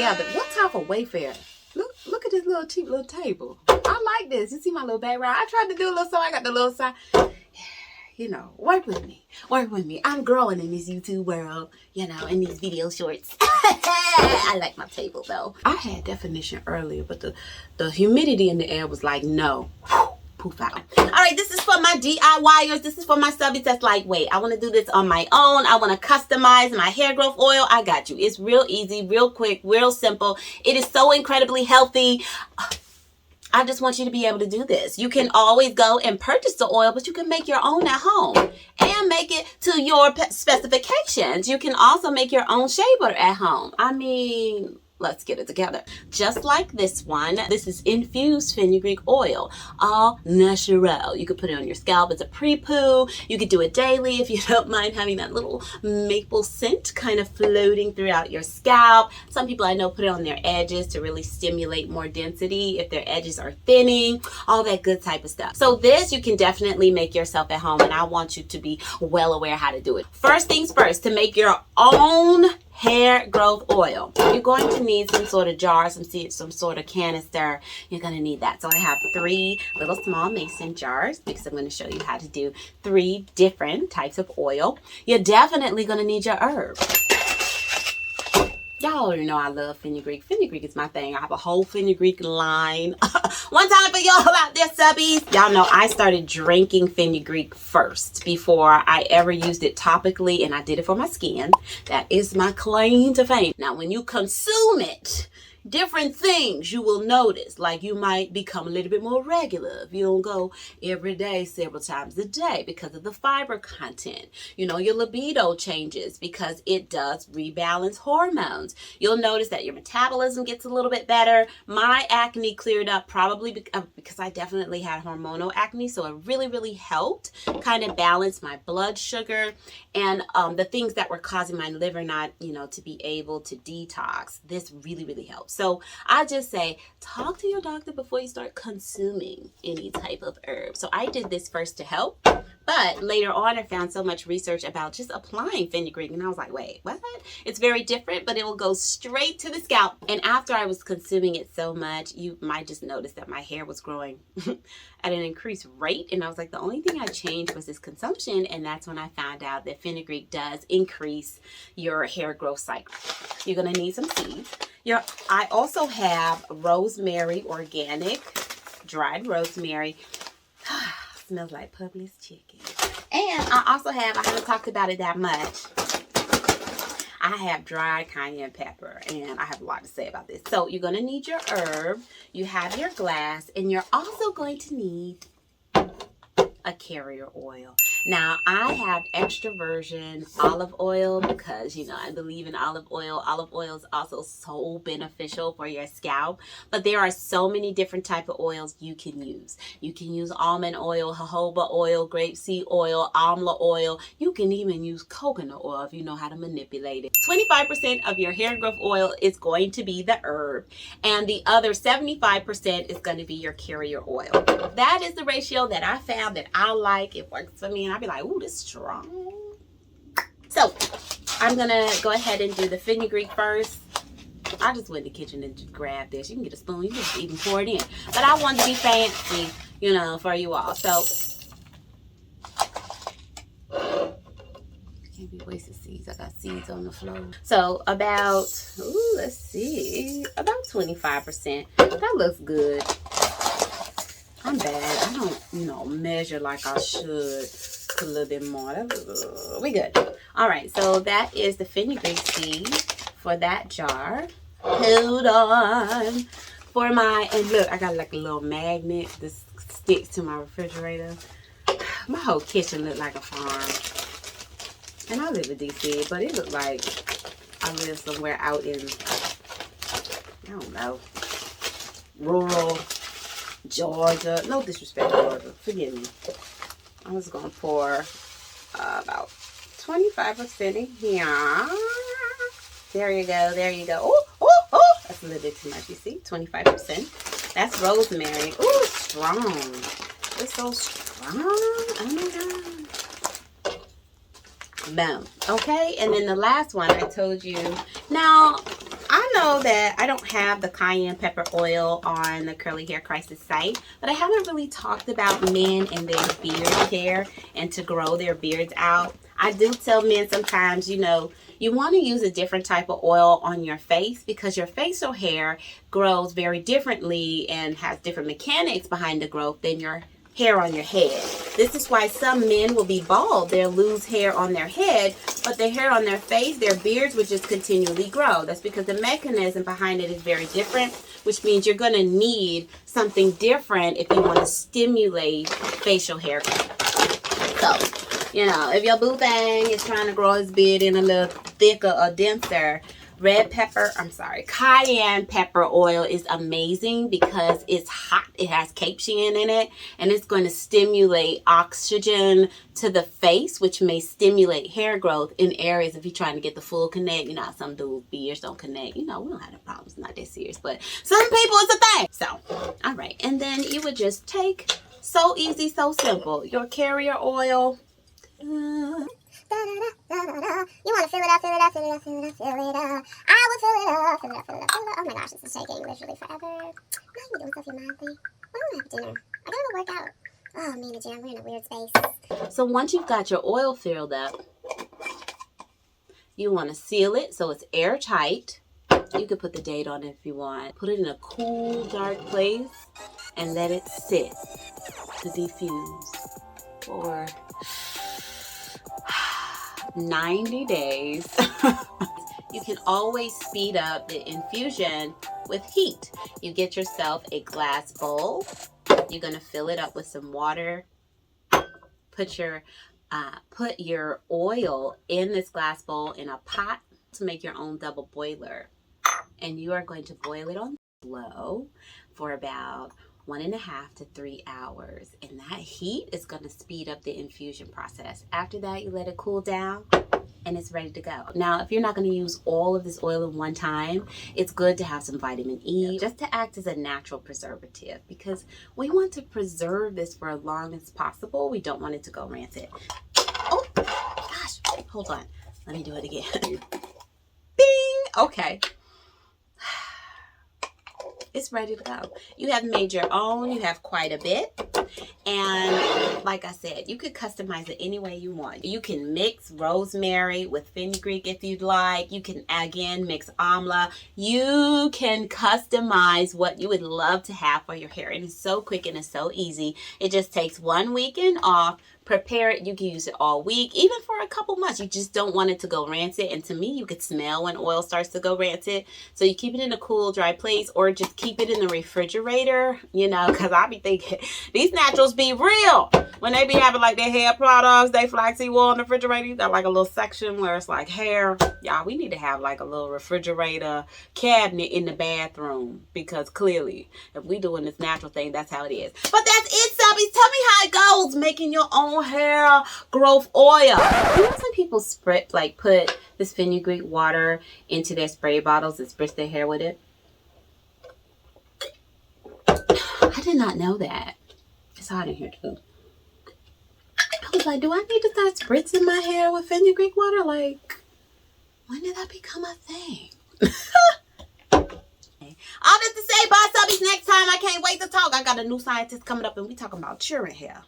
together. What type of Wayfair? Look at this little cheap little table. I like this. You see my little background? I tried to do a little side. I got the little side. You know, work with me. Work with me. I'm growing in this YouTube world, you know, in these video shorts. I like my table though. I had definition earlier, but the humidity in the air was like, no. Poof out. All right, this is for my DIYers. This is for my subbies that's like, wait, I want to do this on my own. I want to customize my hair growth oil. I got you. It's real easy, real quick, real simple. It is so incredibly healthy. I just want you to be able to do this. You can always go and purchase the oil, but you can make your own at home and make it to your specifications. You can also make your own shea butter at home. I mean, let's get it together. Just like this one, this is infused fenugreek oil, all natural. You could put it on your scalp as a pre-poo. You could do it daily if you don't mind having that little maple scent kind of floating throughout your scalp. Some people I know put it on their edges to really stimulate more density if their edges are thinning, all that good type of stuff. So this you can definitely make yourself at home, and I want you to be well aware how to do it. First things first, to make your own hair growth oil, you're going to need some sort of jar, some sort of canister. You're going to need that. So I have 3 little small mason jars because I'm going to show you how to do 3 different types of oil. You're definitely going to need your herb. Y'all already know I love fenugreek. Fenugreek is my thing. I have a whole fenugreek line. One time for y'all out there, subbies. Y'all know I started drinking fenugreek first before I ever used it topically, and I did it for my skin. That is my claim to fame. Now, when you consume it, different things you will notice, like you might become a little bit more regular if you don't go every day several times a day because of the fiber content. You know, your libido changes because it does rebalance hormones. You'll notice that your metabolism gets a little bit better. My acne cleared up probably because I definitely had hormonal acne, so it really helped kind of balance my blood sugar and the things that were causing my liver not, you know, to be able to detox. This really helps. So I just say, talk to your doctor before you start consuming any type of herb. So I did this first to help, but later on I found so much research about just applying fenugreek, and I was like, wait, what? It's very different, but it will go straight to the scalp. And after I was consuming it so much, you might just notice that my hair was growing at an increased rate. And I was like, the only thing I changed was this consumption. And that's when I found out that fenugreek does increase your hair growth cycle. You're going to need some seeds. I also have rosemary, organic, dried rosemary. Smells like Publix chicken. And I also have, I haven't talked about it that much, I have dried cayenne pepper, and I have a lot to say about this. So you're going to need your herb, you have your glass, and you're also going to need a carrier oil. Now, I have extra virgin olive oil because, you know, I believe in olive oil. Olive oil is also so beneficial for your scalp. But there are so many different type of oils you can use. You can use almond oil, jojoba oil, grapeseed oil, amla oil. You can even use coconut oil if you know how to manipulate it. 25% of your hair growth oil is going to be the herb, and the other 75% is going to be your carrier oil. That is the ratio that I found that I like. It works for me, and I'll be like, ooh, this is strong. So I'm gonna go ahead and do the fenugreek first. I just went in the kitchen and grabbed this. You can get a spoon, you can just even pour it in, but I wanted to be fancy, you know, for you all. So can't be wasting seeds. I got seeds on the floor. So about, ooh, let's see, about 25%. That looks good. I'm bad. I don't, you know, measure like I should. Put a little bit more. We good. All right. So that is the fenugreek seed for that jar. Hold on. For my, and look, I got like a little magnet. This sticks to my refrigerator. My whole kitchen looked like a farm. And I live in DC, but it looked like I live somewhere out in, I don't know, rural Georgia. No disrespect, Georgia. Forgive me. I'm just going to pour about 25% in here. There you go. There you go. Oh. That's a little bit too much, you see? 25%. That's rosemary. Ooh, strong. It's so strong. Oh, my God. Boom. Okay. And then the last one I told you. Now, I y'all know that I don't have the cayenne pepper oil on the Curly Hair Crisis site, but I haven't really talked about men and their beard care and to grow their beards out. I do tell men sometimes, you know, you want to use a different type of oil on your face because your facial hair grows very differently and has different mechanics behind the growth than your hair on your head. This is why some men will be bald. They'll lose hair on their head, but the hair on their face, their beards would just continually grow. That's because the mechanism behind it is very different, which means you're going to need something different if you want to stimulate facial hair growth. So, you know, if your boo thing is trying to grow his beard in a little thicker or denser, cayenne pepper oil is amazing because it's hot. It has capsaicin in it, and it's going to stimulate oxygen to the face, which may stimulate hair growth in areas if you're trying to get the full connect. You know how some dudes' beards don't connect. You know, we don't have no problems. Not that serious, but some people it's a thing. So, all right. And then you would just take, so easy, so simple, your carrier oil. You want to fill it up, fill it up, fill it up, fill it up, fill it up. I will fill it up, fill it up, fill it up, fill it up. Oh my gosh, this is taking literally forever. Why are you doing stuff in my thing? Why don't I have dinner? I gotta go work out. Oh, me and the gym, we're in a weird space. So once you've got your oil filled up, you want to seal it so it's airtight. You could put the date on it if you want. Put it in a cool, dark place and let it sit to diffuse for 90 days. You can always speed up the infusion with heat. You get yourself a glass bowl. You're going to fill it up with some water. Put your oil in this glass bowl in a pot to make your own double boiler. And you are going to boil it on low for about 1.5 to 3 hours, and that heat is going to speed up the infusion process. After that, you let it cool down and it's ready to go. Now, if you're not going to use all of this oil in one time, it's good to have some vitamin E just to act as a natural preservative, because we want to preserve this for as long as possible. We don't want it to go rancid. Oh gosh, hold on, let me do it again. Bing. Okay, it's ready to go. You have made your own. You have quite a bit. And like I said, you could customize it any way you want. You can mix rosemary with fenugreek if you'd like. You can, again, mix amla. You can customize what you would love to have for your hair. And it's so quick and it's so easy. It just takes 1 weekend off. Prepare it. You can use it all week, even for a couple months. You just don't want it to go rancid. And to me, you could smell when oil starts to go rancid. So you keep it in a cool, dry place, or just keep it in the refrigerator, you know, because I be thinking these naturals be real. When they be having like their hair products, they flaxseed oil in the refrigerator, you got like a little section where it's like hair. Y'all, we need to have like a little refrigerator cabinet in the bathroom, because clearly if we doing this natural thing, that's how it is. But that's it, subbies. Tell me how it goes making your own hair growth oil. You know, some people put this fenugreek water into their spray bottles and spritz their hair with it. I did not know that. It's hot in here too. I was like, do I need to start spritzing my hair with fenugreek water? Like, when did that become a thing? All this to say, bye, subbies. Next time, I can't wait to talk. I got a new scientist coming up and we talking about children hair.